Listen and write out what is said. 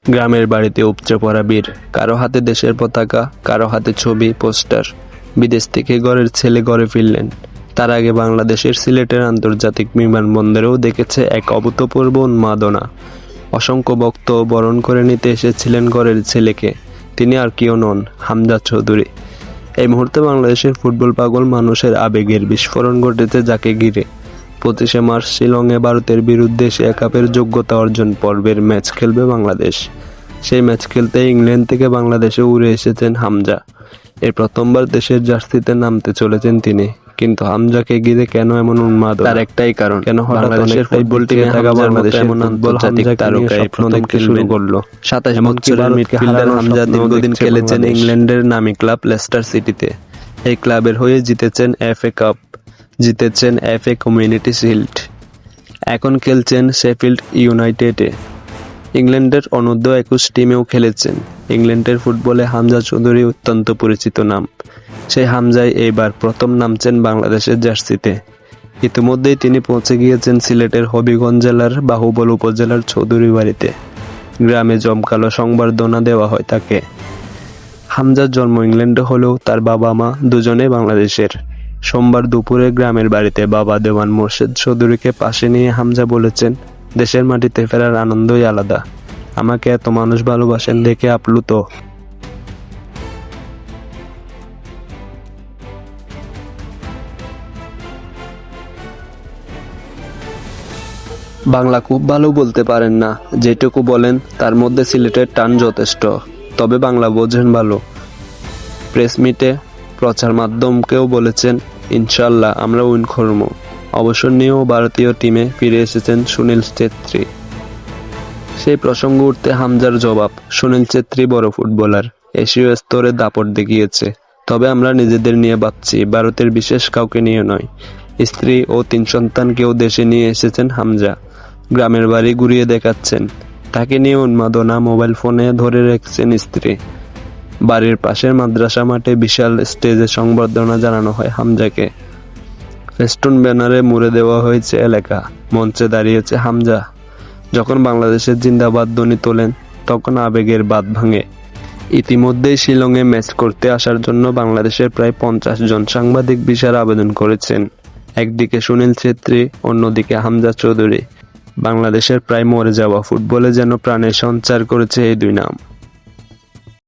গ্রামের বাড়িতে উপচে পড়া ভিড়, কারো হাতে দেশের পতাকা, কারো হাতে ছবি, পোস্টার। বিদেশ থেকে ঘরের ছেলে ঘরে ফিরলেন। তার আগে বাংলাদেশের সিলেটের আন্তর্জাতিক বিমানবন্দরেও দেখেছে এক অভূতপূর্ব উন্মাদনা। অসংখ্য ভক্ত বরণ করে নিতে এসেছিলেন ঘরের ছেলেকে। তিনি আর কেউ নন, হামজা চৌধুরী। এই মুহূর্তে বাংলাদেশের ফুটবল পাগল মানুষের আবেগের বিস্ফোরণ ঘটেছে যাকে ঘিরে। 25শে মার্চ শিলংয়ে ভারতের বিরুদ্ধে এশিয়া কাপের যোগ্যতা অর্জন পর্বের ম্যাচ খেলবে বাংলাদেশ। সেই ম্যাচ খেলতে ইংল্যান্ড থেকে বাংলাদেশে উড়ে এসেছেন হামজা। এই প্রথমবার দেশের জার্সিতে নামতে চলেছেন তিনি। কিন্তু হামজাকে ঘিরে কেন এমন উন্মাদনা? তার একটাই কারণ, কেন হঠাৎ বাংলাদেশের ফুটবল টিমে বাংলাদেশের এমন আন্তর্জাতিক তারকা স্বপ্ন দেখতে শুরু করলো। 27 বছরের মিডফিল্ডার হামজা দীর্ঘদিন খেলেছেন ইংল্যান্ডের নামী ক্লাব লেস্টার সিটিতে। এই ক্লাবের হয়ে জিতেছেন এফএ কাপ, জিতেছেন এফএ কমিউনিটি শিল্ড। এখন খেলছেন শেফিল্ড ইউনাইটেডে। ইংল্যান্ডের অনূর্ধ্ব 21 টিমেও খেলেছেন। ইংল্যান্ডের ফুটবলে হামজা চৌধুরী অত্যন্ত পরিচিত নাম। সেই হামজাই এইবার প্রথম নামছেন বাংলাদেশের জার্সিতে। ইতিমধ্যেই তিনি পৌঁছে গিয়েছেন সিলেটের হবিগঞ্জ জেলার বাহুবল উপজেলার চৌধুরী বাড়িতে। গ্রামে জমকালো সংবর্ধনা দেওয়া হয় তাকে। হামজার জন্ম ইংল্যান্ডে হলেও তার বাবা মা দুজনেই বাংলাদেশের। সোমবার দুপুরে গ্রামের বাড়িতে বাবা দেওয়ান মোর্শেদ চৌধুরীকে পাশে নিয়ে হামজা বলেছেন, দেশের মাটিতে ফেরার আনন্দই আলাদা। আমাকে এত মানুষ ভালোবাসেন দেখে আপ্লুত। বাংলা খুব ভালো বলতে পারেন না, যেটুকু বলেন তার মধ্যে সিলেটের টান যথেষ্ট। তবে বাংলা বোঝেন ভালো। প্রেস মিটে প্রচার মাধ্যমকেও বলেছেন, ইনশাল্লাহ আমরা উইন করব। অবসর নিয়েও ভারতীয় টিমে ফিরে এসেছেন সুনীল ছেত্রী। সেই প্রসঙ্গ উঠতে হামজার জবাব, সুনীল ছেত্রী বড় ফুটবলার, এশীয় স্তরে দাপট দেখিয়েছে। তবে আমরা নিজেদের নিয়ে ভাবছি, ভারতের বিশেষ কাউকে নিয়ে নয়। স্ত্রী ও 3 সন্তানকেও দেশে নিয়ে এসেছেন হামজা। গ্রামের বাড়ি ঘুরিয়ে দেখাচ্ছেন। তাকে নিয়ে উন্মাদনা, মোবাইল ফোনে ধরে রেখেছেন স্ত্রী। বাড়ির পাশের মাদ্রাসা মাঠে বিশাল স্টেজে সংবর্ধনা জানানো হয় হামজাকে। ফেস্টুন ব্যানারে মুড়ে দেওয়া হয়েছে এলাকা। মঞ্চে দাঁড়িয়েছে হামজা। যখন বাংলাদেশের জিন্দাবাদ ধ্বনি তোলেন, তখন আবেগের বাঁধ ভাঙে। ইতিমধ্যেই শিলংয়ে ম্যাচ করতে আসার জন্য বাংলাদেশের প্রায় 50 জন সাংবাদিক ভিসার আবেদন করেছেন। একদিকে সুনীল ছেত্রী, অন্যদিকে হামজা চৌধুরী। বাংলাদেশের প্রায় মরে যাওয়া ফুটবলে যেন প্রাণের সঞ্চার করেছে এই দুই নাম।